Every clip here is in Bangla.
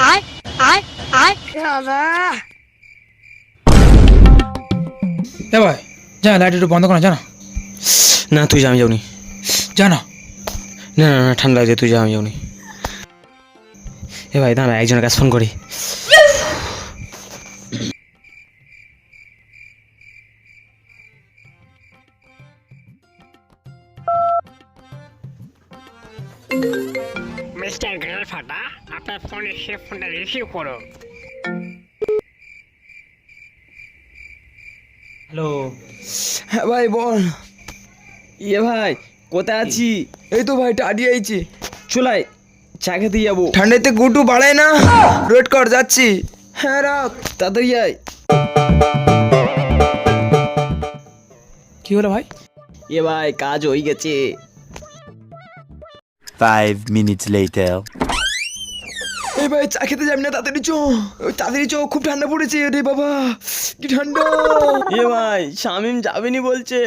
ভাই যা, লাইট একটু বন্ধ করো, জানা না তুই যা, আমি যাবনি। জানা না না না, ঠান্ডা লাগছে, তুই যা, আমি যাবনি। এ ভাই দাঁড়া, একজনের কাছে ফোন করি। মিস্টার গাল ফাটা, আপনার ফোনে সে ফোনটা রিসিভ করুন। হ্যালো। হ্যাঁ ভাই বল। ইয়ে ভাই কোথায় আছি? এই তো ভাই টাড়ি আইছি। চলাই চা খেতে যাবো। ঠান্ডাতে গুটু বাড়ায় না, ওয়েট কর যাচ্ছি। হ্যাঁ রাখ। তাড়াতাড়ি আয়। কি হলো ভাই? এ ভাই কাজ হয়ে গেছে। 5 minutes later. এই ভাই চা খেতে যাবি না, তাড়াতাড়ি চো, তাড়াতাড়ি চো, খুব ঠান্ডা পড়েছে রে বাবা, কি ঠান্ডা। এ ভাই শামিম যাবেনি বলছে।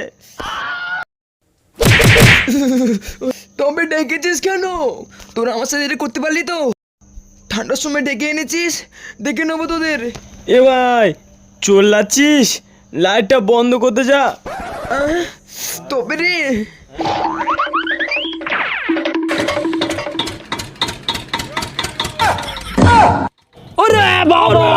তবে ডেকেছিস কেন? তোরা আমার সাথে এটা করতে পারলি তো? ঠান্ডার সময় ডেকে এনেছিস, দেখে নেবো তোদের। এ ভাই চল্লাচ্ছিস, লাইটটা বন্ধ করতে যা। তবে রে ওরে বাবা!